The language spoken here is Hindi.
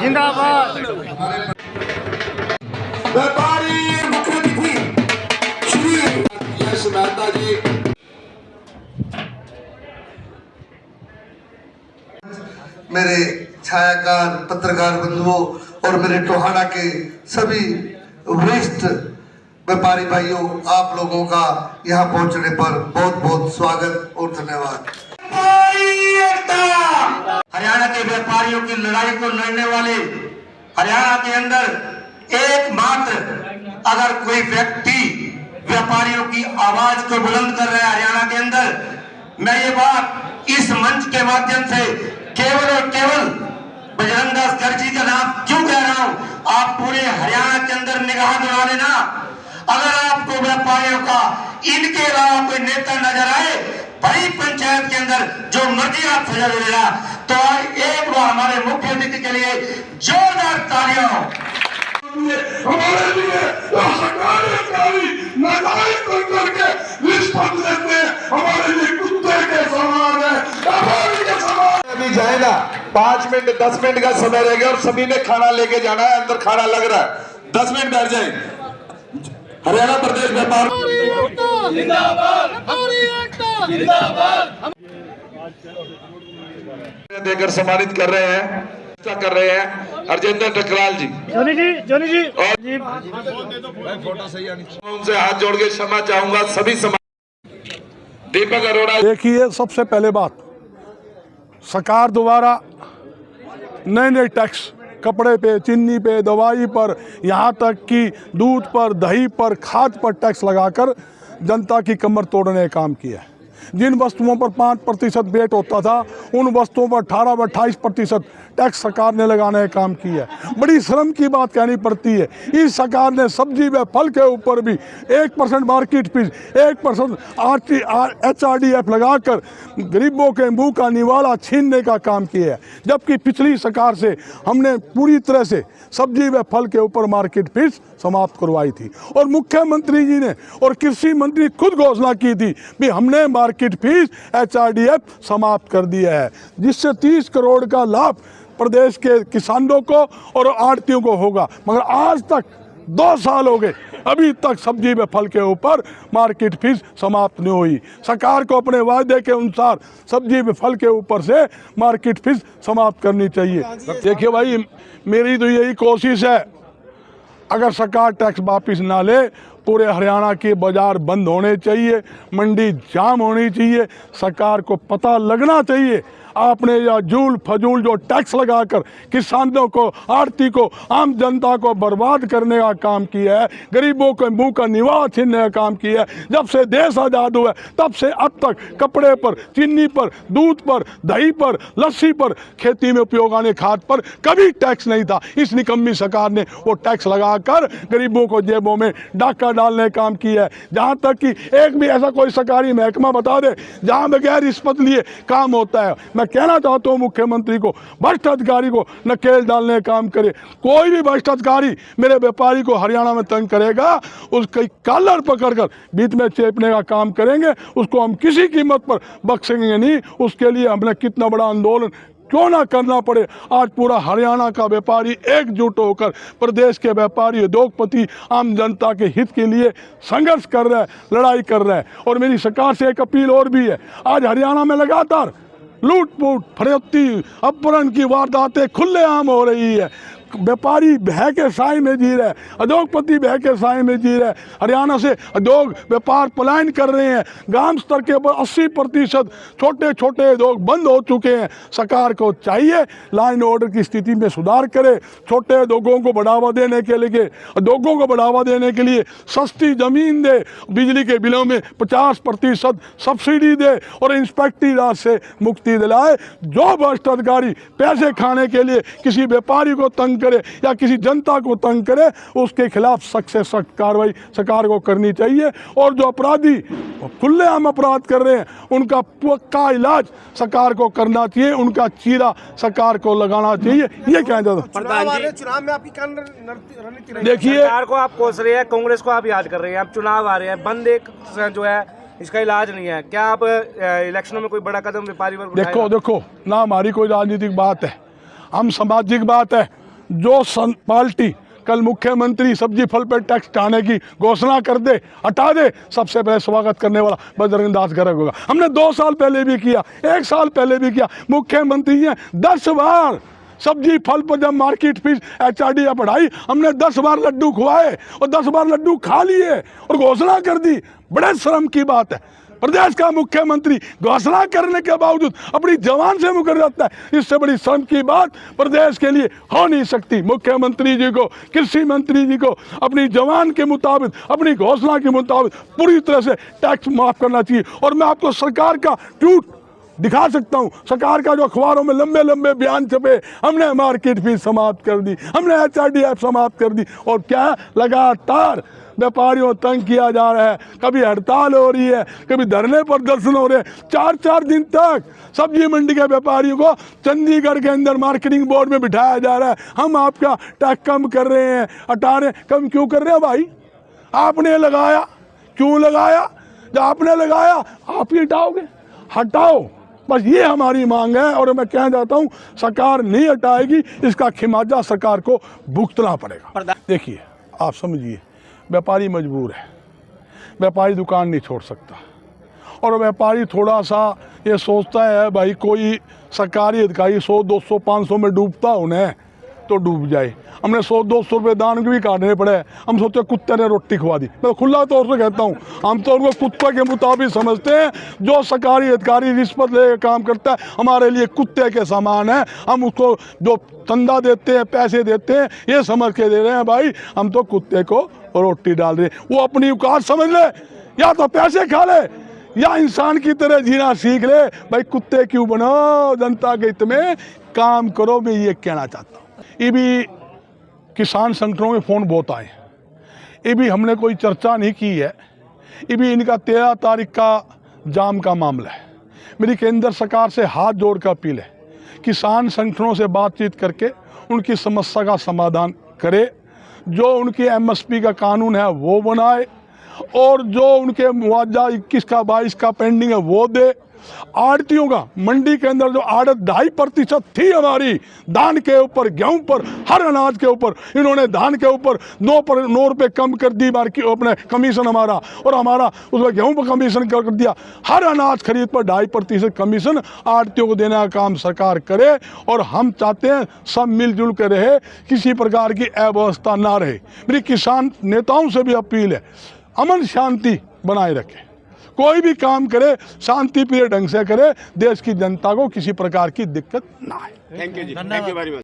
जिंदाबाद। व्यापारी मुख्य अतिथि श्री यश मेहता जी, मेरे छायाकार पत्रकार बंधुओं और मेरे टोहाना के सभी वरिष्ठ व्यापारी भाइयों, आप लोगों का यहाँ पहुँचने पर बहुत बहुत स्वागत और धन्यवाद। हरियाणा के व्यापारियों की लड़ाई को लड़ने वाले, हरियाणा के अंदर एकमात्र अगर कोई व्यक्ति व्यापारियों की आवाज को बुलंद कर रहा है हरियाणा के अंदर, मैं ये बात इस मंच के माध्यम से केवल और केवल बजरंग दास गर्जी का नाम क्यों कह रहा हूं, आप पूरे हरियाणा के अंदर निगाह दौड़ा लेना। अगर आपको व्यापारियों का इनके अलावा कोई नेता नजर आए बड़ी पंचायत के अंदर, जो मर्जी आप सजा देगा, तो एक बार हमारे मुख्य अतिथि के लिए जोरदार तालियां। हमारे लिए हमारे लिए कुत्ते के समान है, अभी जाएगा 5 मिनट 10 मिनट का समय रहेगा और सभी ने खाना लेके जाना है, अंदर खाना लग रहा है, 10 मिनट बैठ जाए। हरियाणा प्रदेश व्यापार देकर सम्मानित कर रहे हैं हरजिंदर टकराल जी, जोनी जी और उनसे हाथ जोड़ के क्षमा चाहूंगा सभी दीपक अरोड़ा। देखिए, सबसे पहले बात, सरकार द्वारा नए नए टैक्स कपड़े पे, चीनी पे, दवाई पर, यहाँ तक कि दूध पर, दही पर, खाद पर टैक्स लगाकर जनता की कमर तोड़ने का काम किया है। जिन वस्तुओं पर 5% वेट होता था, उन वस्तुओं पर 18-28% टैक्स सरकार ने लगाने का काम किया है। बड़ी शर्म की बात कहनी पड़ती है, इस सरकार ने सब्जी व फल के ऊपर भी 1% मार्केट फीस, 1% HRDF लगाकर गरीबों के मुंह का निवाला छीनने का काम किया है। जबकि पिछली सरकार से हमने पूरी तरह से सब्जी व फल के ऊपर मार्केट फीस समाप्त करवाई थी, और मुख्यमंत्री जी ने और कृषि मंत्री खुद घोषणा की थी कि हमने मार्केट फीस HRDF समाप्त कर दिया है, जिससे 30 करोड़ का लाभ प्रदेश के किसानों को और आढ़तियों को होगा। मगर आज तक 2 साल हो गए, अभी तक सब्जी व फल के ऊपर मार्केट फीस समाप्त नहीं हुई। सरकार को अपने वायदे के अनुसार सब्जी व फल के ऊपर से मार्केट फीस समाप्त करनी चाहिए। देखिए भाई, मेरी तो यही कोशिश है, अगर सरकार टैक्स वापिस ना ले, पूरे हरियाणा के बाजार बंद होने चाहिए, मंडी जाम होनी चाहिए। सरकार को पता लगना चाहिए आपने या जूल फजूल जो टैक्स लगाकर किसानों को, आड़ती को, आम जनता को बर्बाद करने का काम किया है, गरीबों के मुंह का निवाला छीनने का काम किया है। जब से देश आज़ाद हुआ तब से अब तक कपड़े पर, चीनी पर, दूध पर, दही पर, लस्सी पर, खेती में उपयोग आने खाद पर कभी टैक्स नहीं था। इस निकम्मी सरकार ने वो टैक्स लगाकर गरीबों को जेबों में डाका डालने का काम किया है। जहाँ तक कि एक भी ऐसा कोई सरकारी महकमा बता दे जहाँ बगैर रिश्वत लिए काम होता है। मैं कहना चाहता हूँ मुख्यमंत्री को, भ्रष्ट अधिकारी को नकेल डालने का काम करे। कोई भी भ्रष्ट अधिकारी मेरे व्यापारी को हरियाणा में तंग करेगा, उसकी कॉलर पकड़कर बीच में चेपने का काम करेंगे, उसको हम किसी कीमत पर बख्शेंगे नहीं। उसके लिए हमने कितना बड़ा आंदोलन क्यों ना करना पड़े, आज पूरा हरियाणा का व्यापारी एकजुट होकर प्रदेश के व्यापारी, उद्योगपति, आम जनता के हित के लिए संघर्ष कर रहा है, लड़ाई कर रहा है। और मेरी सरकार से एक अपील और भी है, आज हरियाणा में लगातार लूट-फूट, फरोख्ती, अपहरण की वारदातें खुलेआम हो रही है। व्यापारी भय के साए में जी रहे हैं, उद्योगपति भय के साए में जी रहे हैं। हरियाणा से उद्योग व्यापार पलायन कर रहे हैं। ग्राम स्तर के ऊपर 80% छोटे छोटे उद्योग बंद हो चुके हैं। सरकार को चाहिए लाइन ऑर्डर की स्थिति में सुधार करे, छोटे उद्योगों को बढ़ावा देने के लिए, उद्योगों को बढ़ावा देने के लिए सस्ती ज़मीन दे, बिजली के बिलों में 50% सब्सिडी दे और इंस्पेक्टरी राज से मुक्ति दिलाए। जो भ्रष्ट अधिकारी पैसे खाने के लिए किसी व्यापारी को तंग करे या किसी जनता को तंग करे, उसके खिलाफ सख्त से सख्त कार्रवाई सरकार को करनी चाहिए। और जो अपराधी खुलेआम अपराध कर रहे हैं, उनका पक्का इलाज सरकार को करना चाहिए, उनका चीरा सरकार को लगाना चाहिए। ये कहना चाहता हूं। चुनाव में आपकी रणनीति देखिए, सरकार को आप कोस रहे हैं, कांग्रेस को आप याद कर रहे हैं, अब चुनाव आ रहे हैं, बंद एक जो है इसका इलाज नहीं है। क्या आप इलेक्शनों में कोई बड़ा कदम व्यापारी वर्ग देखो ना हमारी कोई राजनीतिक बात है, हम सामाजिक बात है। जो पार्टी कल मुख्यमंत्री सब्जी फल पर टैक्स हटाने की घोषणा कर दे, हटा दे, सबसे पहले स्वागत करने वाला बजरंग दास गर्ग होगा। हमने 2 साल पहले भी किया, 1 साल पहले भी किया। मुख्यमंत्री ने 10 बार सब्जी फल पर जब मार्केट फीस HRD बढ़ाई, हमने 10 बार लड्डू खुआए और 10 बार लड्डू खा लिए और घोषणा कर दी। बड़े शर्म की बात है, प्रदेश का मुख्यमंत्री घोषणा करने के बावजूद अपनी जवान से मुकर जाता है। इससे बड़ी शर्म की बात प्रदेश के लिए हो नहीं सकती। मुख्यमंत्री जी को, कृषि मंत्री जी को अपनी जवान के मुताबिक, अपनी घोषणा के मुताबिक पूरी तरह से टैक्स माफ करना चाहिए। और मैं आपको सरकार का ट्वीट दिखा सकता हूँ, सरकार का जो अखबारों में लंबे लंबे बयान छपे, हमने मार्केट फीस समाप्त कर दी, हमने HRD समाप्त कर दी। और क्या लगातार व्यापारियों तंग किया जा रहा है, कभी हड़ताल हो रही है, कभी धरने पर प्रदर्शन हो रहे हैं। 4-4 दिन तक सब्जी मंडी के व्यापारियों को चंडीगढ़ के अंदर मार्केटिंग बोर्ड में बिठाया जा रहा है। हम आपका टैक्स कम कर रहे हैं, हटा रहे हैं। कम क्यों कर रहे हैं भाई? आपने लगाया, क्यों लगाया? जब आपने लगाया आप ही हटाओगे, हटाओ, बस ये हमारी मांग है। और मैं कहना चाहता हूँ सरकार नहीं हटाएगी, इसका खिमाजा सरकार को भुगतना पड़ेगा। देखिए, आप समझिए, व्यापारी मजबूर है, व्यापारी दुकान नहीं छोड़ सकता। और व्यापारी थोड़ा सा ये सोचता है भाई कोई सरकारी अधिकारी 100, 200, 500 में डूबता उन्हें तो डूब जाए। हमने 100-200 रुपये दान के भी काटने पड़े। हम सोचते कुत्ते ने रोटी खुआ दी। मैं खुला तौर से कहता हूँ, हम तो उनको कुत्ते के मुताबिक समझते हैं। जो सरकारी अधिकारी रिश्वत ले काम करता है हमारे लिए कुत्ते के समान है। हम उसको जो चंदा देते हैं, पैसे देते हैं, ये समझ के दे रहे हैं भाई, हम तो कुत्ते को रोटी डाल रहे हैं। वो अपनी औकात समझ ले, या तो पैसे खा ले या इंसान की तरह जीना सीख ले। भाई कुत्ते क्यों बनो, जनता के हित में काम करो। मैं ये कहना चाहता हूँ। ये भी किसान संगठनों में फ़ोन बहुत आए, ये भी हमने कोई चर्चा नहीं की है। ये भी इनका 13 तारीख का जाम का मामला है। मेरी केंद्र सरकार से हाथ जोड़ कर अपील है, किसान संगठनों से बातचीत करके उनकी समस्या का समाधान करे। जो उनकी MSP का कानून है वो बनाए, और जो उनके मुआवजा 21 का 22 का पेंडिंग है वो दे। आड़तियों का मंडी के अंदर जो आड़त 2.5% थी हमारी, धान के ऊपर, गेहूं पर, हर अनाज के ऊपर, इन्होंने धान के ऊपर 9 रुपये कम कर दी मार्केट अपने कमीशन हमारा, और हमारा उसमें गेहूं पर कमीशन कर दिया। हर अनाज खरीद पर 2.5% कमीशन आड़तियों को देने का काम सरकार करे। और हम चाहते हैं सब मिलजुल कर रहे, किसी प्रकार की अव्यवस्था ना रहे। मेरी किसान नेताओं से भी अपील है, अमन शांति बनाए रखें, कोई भी काम करे शांति प्रिय ढंग से करे, देश की जनता को किसी प्रकार की दिक्कत ना आए। थैंक यू जी, थैंक यू वेरी मच।